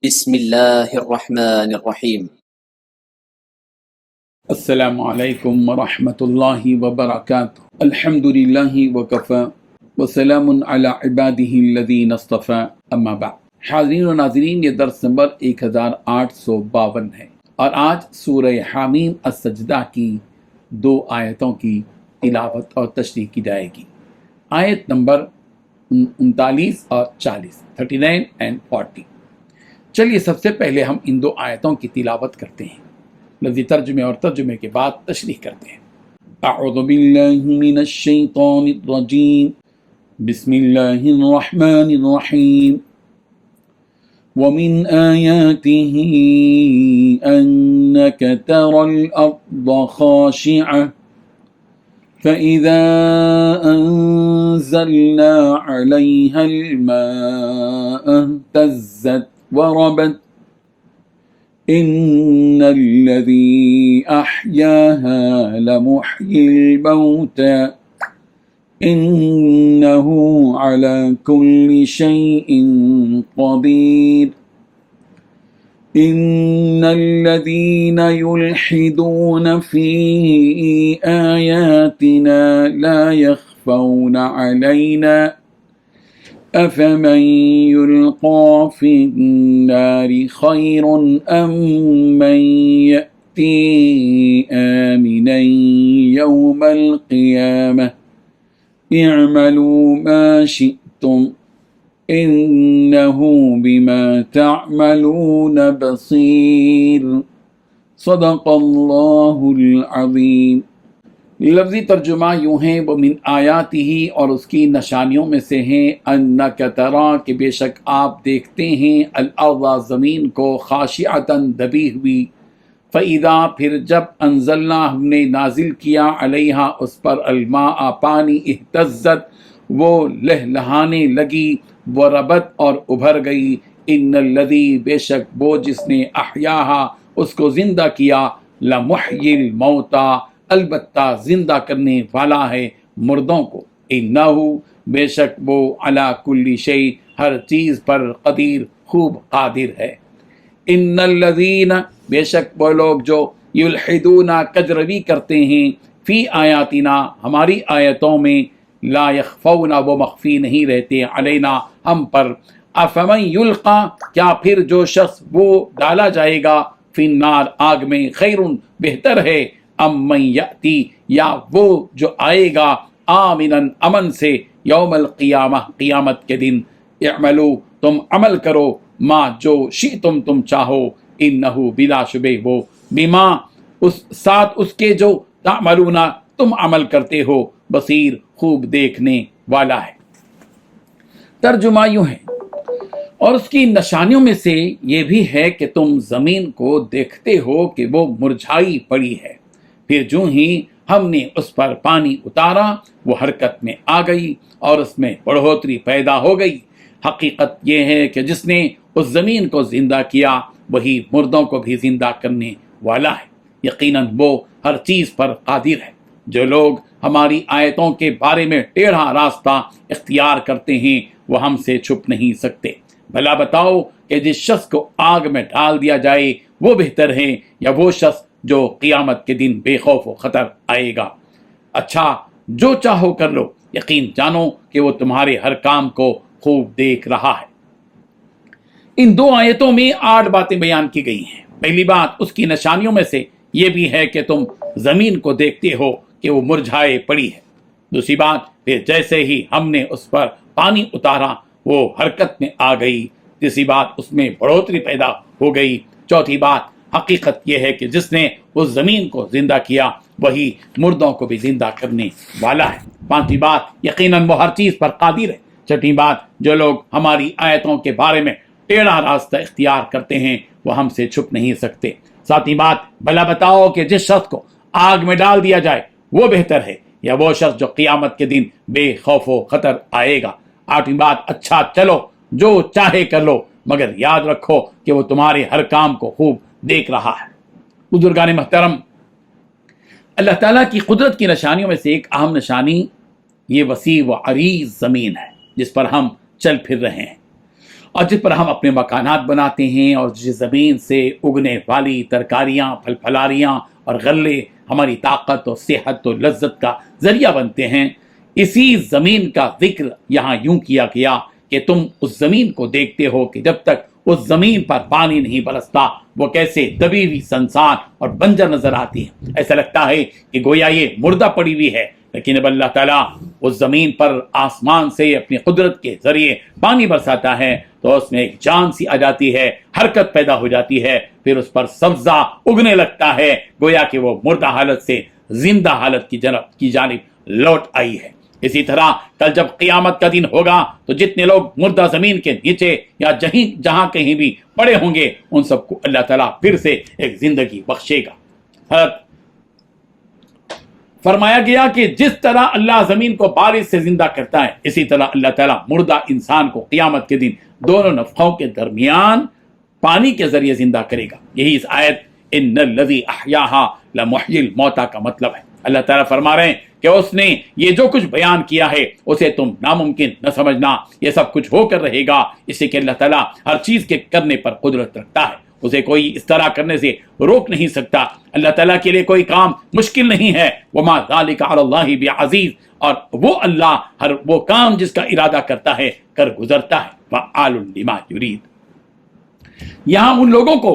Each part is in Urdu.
بسم الله الرحمن الرحيم. السلام علیکم ورحمۃ اللہ وبرکاتہ۔ الحمد للہ وکفی وسلام علی عبادہ الذین اصطفی، اما بعد۔ حاضرین و ناظرین، یہ درس نمبر 1852 ہے اور آج سورہ حامیم السجدہ کی 2 آیتوں کی تلاوت اور تشریح کی جائے گی۔ آیت نمبر 39 اور 40، 39 and 40۔ چلیے سب سے پہلے ہم ان 2 آیتوں کی تلاوت کرتے ہیں، لفظی ترجمے اور ترجمے کے بعد تشریح کرتے ہیں۔ اعوذ باللہ من الشیطان الرجیم، بسم اللہ الرحمن الرحیم۔ ومن آیاته أنك ترى الأرض خاشعة فإذا أنزلنا عليها الماء اهتزت وربت إن الذي أحياها لمحيي الموتى إنه على كل شيء قدير إن الذين يلحدون في آياتنا لا يخفون علينا أفمن يلقى في النار خير أم من يأتي آمنا يوم القيامة اعملوا ما شئتم إنه بما تعملون بصير صدق اللہ العظیم۔ لفظی ترجمہ یوں ہیں، وہ من آیاتہ، اور اس کی نشانیوں میں سے ہیں، انک ترا، کہ بے شک آپ دیکھتے ہیں، الارض، زمین کو، خاشعۃً، دبی ہوئی، فَإِذَا، پھر جب، انزلنا، ہم نے نازل کیا، علیہا، اس پر، الماء، پانی، اہتزت، وہ لہلہانے لگی، وربت، اور ابھر گئی، ان الذی، بے شک وہ جس نے، احیاہا، اس کو زندہ کیا، لمحیی الموتى، البتہ زندہ کرنے والا ہے مردوں کو، انہ، بے شک وہ، علی کل شیء، ہر چیز پر، قدیر، خوب قادر ہے۔ ان الذین، بے شک وہ لوگ جو، یلحدون، کجروی کرتے ہیں، فی آیاتنا، ہماری آیتوں میں، لا یخفون، وہ مخفی نہیں رہتے، علینا، ہم پر، افمن یلقا، کیا پھر جو شخص وہ ڈالا جائے گا، فی النار، آگ میں، خیر، بہتر ہے، ام من یأتی، یا وہ جو آئے گا، آمنا، امن سے، یوم القیامہ، قیامت کے دن، اعملو، تم عمل کرو، ما، جو، شئتم، تم چاہو، انہو، بلا شبہ وہ، بما، اس ساتھ اس کے جو، تعملون، تم عمل کرتے ہو، بصیر، خوب دیکھنے والا ہے۔ ترجمہ یوں ہے، اور اس کی نشانیوں میں سے یہ بھی ہے کہ تم زمین کو دیکھتے ہو کہ وہ مرجھائی پڑی ہے، پھر جو ہی ہم نے اس پر پانی اتارا، وہ حرکت میں آ گئی اور اس میں بڑھوتری پیدا ہو گئی۔ حقیقت یہ ہے کہ جس نے اس زمین کو زندہ کیا، وہی مردوں کو بھی زندہ کرنے والا ہے، یقیناً وہ ہر چیز پر قادر ہے۔ جو لوگ ہماری آیتوں کے بارے میں ٹیڑھا راستہ اختیار کرتے ہیں، وہ ہم سے چھپ نہیں سکتے۔ بھلا بتاؤ کہ جس شخص کو آگ میں ڈال دیا جائے وہ بہتر ہے، یا وہ شخص جو قیامت کے دن بے خوف و خطر آئے گا؟ اچھا، جو چاہو کر لو، یقین جانو کہ وہ تمہارے ہر کام کو خوب دیکھ رہا ہے۔ ان 2 آیتوں میں 8 باتیں بیان کی گئی ہیں۔ پہلی بات، اس کی نشانیوں میں سے یہ بھی ہے کہ تم زمین کو دیکھتے ہو کہ وہ مرجھائے پڑی ہے۔ دوسری بات، پھر جیسے ہی ہم نے اس پر پانی اتارا، وہ حرکت میں آ گئی۔ تیسری بات، اس میں بڑھوتری پیدا ہو گئی۔ چوتھی بات، حقیقت یہ ہے کہ جس نے اس زمین کو زندہ کیا، وہی مردوں کو بھی زندہ کرنے والا ہے۔ پانچویں بات، یقیناً وہ ہر چیز پر قادر ہے۔ چھٹی بات، جو لوگ ہماری آیتوں کے بارے میں ٹیڑھا راستہ اختیار کرتے ہیں، وہ ہم سے چھپ نہیں سکتے۔ ساتویں بات، بھلا بتاؤ کہ جس شخص کو آگ میں ڈال دیا جائے وہ بہتر ہے، یا وہ شخص جو قیامت کے دن بے خوف و خطر آئے گا۔ آٹھویں بات، اچھا چلو، جو چاہے کر لو، مگر یاد رکھو کہ وہ تمہارے ہر کام کو خوب دیکھ رہا ہے۔ بزرگان محترم، اللہ تعالیٰ کی قدرت کی نشانیوں میں سے ایک اہم نشانی یہ وسیع و عریض زمین ہے جس پر ہم چل پھر رہے ہیں، اور جس پر ہم اپنے مکانات بناتے ہیں، اور جس زمین سے اگنے والی ترکاریاں، پھل پھلاریاں اور غلے ہماری طاقت اور صحت و لذت کا ذریعہ بنتے ہیں، اسی زمین کا ذکر یہاں یوں کیا گیا کہ تم اس زمین کو دیکھتے ہو کہ جب تک اس زمین پر پانی نہیں برستا وہ کیسے دبی ہوئی سنسان اور بنجر نظر آتی ہے۔ ایسا لگتا ہے کہ گویا یہ مردہ پڑی ہوئی ہے، لیکن اب اللہ تعالیٰ اس زمین پر آسمان سے اپنی قدرت کے ذریعے پانی برساتا ہے تو اس میں ایک جان سی آ جاتی ہے، حرکت پیدا ہو جاتی ہے، پھر اس پر سبزہ اگنے لگتا ہے، گویا کہ وہ مردہ حالت سے زندہ حالت کی جانب لوٹ آئی ہے۔ اسی طرح کل جب قیامت کا دن ہوگا تو جتنے لوگ مردہ زمین کے نیچے یا جہاں کہیں بھی پڑے ہوں گے ان سب کو اللہ تعالیٰ پھر سے ایک زندگی بخشے گا۔ فرمایا گیا کہ جس طرح اللہ زمین کو بارش سے زندہ کرتا ہے، اسی طرح اللہ تعالیٰ مردہ انسان کو قیامت کے دن دونوں نفخوں کے درمیان پانی کے ذریعے زندہ کرے گا۔ یہی اس آیت ان الذی احیاھا لمحیی الموتیٰ کا مطلب ہے۔ اللہ تعالیٰ فرما رہے ہیں کہ اس نے یہ جو کچھ بیان کیا ہے اسے تم ناممکن نہ سمجھنا، یہ سب کچھ ہو کر رہے گا، اس سے کہ اللہ تعالیٰ ہر چیز کے کرنے پر قدرت رکھتا ہے، اسے کوئی اس طرح کرنے سے روک نہیں سکتا۔ اللہ تعالیٰ کے لیے کوئی کام مشکل نہیں ہے، وما ذالک علی اللہ بعزیز، اور وہ اللہ ہر وہ کام جس کا ارادہ کرتا ہے کر گزرتا ہے۔ فعال لما یرید۔ یہاں ان لوگوں کو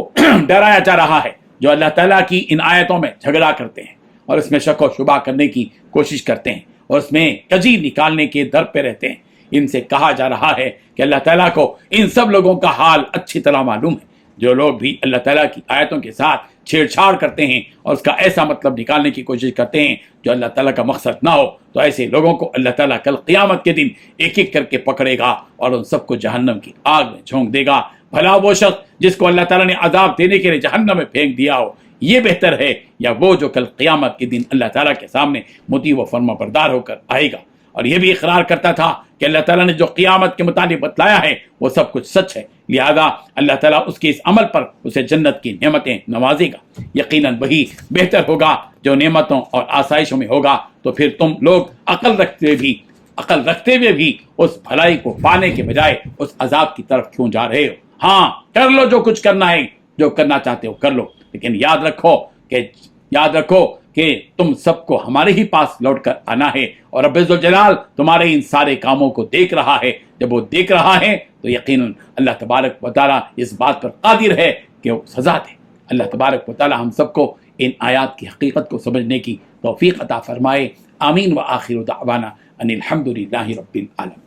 ڈرایا جا رہا ہے جو اللہ تعالیٰ کی ان آیتوں میں جھگڑا کرتے ہیں اور اس میں شک و شبہ کرنے کی کوشش کرتے ہیں اور اس میں کجی نکالنے کے در پہ رہتے ہیں۔ ان سے کہا جا رہا ہے کہ اللہ تعالیٰ کو ان سب لوگوں کا حال اچھی طرح معلوم ہے۔ جو لوگ بھی اللہ تعالیٰ کی آیتوں کے ساتھ چھیڑ چھاڑ کرتے ہیں اور اس کا ایسا مطلب نکالنے کی کوشش کرتے ہیں جو اللہ تعالیٰ کا مقصد نہ ہو، تو ایسے لوگوں کو اللہ تعالیٰ کل قیامت کے دن ایک ایک کر کے پکڑے گا اور ان سب کو جہنم کی آگ میں جھونک دے گا۔ بھلا وہ شخص جس کو اللہ تعالیٰ نے عذاب دینے کے لیے جہنم میں پھینک دیا ہو، یہ بہتر ہے یا وہ جو کل قیامت کے دن اللہ تعالیٰ کے سامنے مطیع و فرما بردار ہو کر آئے گا اور یہ بھی اقرار کرتا تھا کہ اللہ تعالیٰ نے جو قیامت کے متعلق بتلایا ہے وہ سب کچھ سچ ہے، لہذا اللہ تعالیٰ اس کے اس عمل پر اسے جنت کی نعمتیں نوازے گا۔ یقیناً وہی بہتر ہوگا جو نعمتوں اور آسائشوں میں ہوگا۔ تو پھر تم لوگ عقل رکھتے ہوئے بھی اس بھلائی کو پانے کے بجائے اس عذاب کی طرف کیوں جا رہے ہو؟ ہاں، کر لو جو کچھ کرنا ہے، جو کرنا چاہتے ہو کر لو، لیکن یاد رکھو کہ تم سب کو ہمارے ہی پاس لوٹ کر آنا ہے، اور رب ذوالجلال تمہارے ان سارے کاموں کو دیکھ رہا ہے۔ جب وہ دیکھ رہا ہے تو یقیناً اللہ تبارک و تعالیٰ اس بات پر قادر ہے کہ وہ سزا دے۔ اللہ تبارک و تعالیٰ ہم سب کو ان آیات کی حقیقت کو سمجھنے کی توفیق عطا فرمائے۔ آمین۔ وآخر دعوانا ان الحمد للہ رب العالمین۔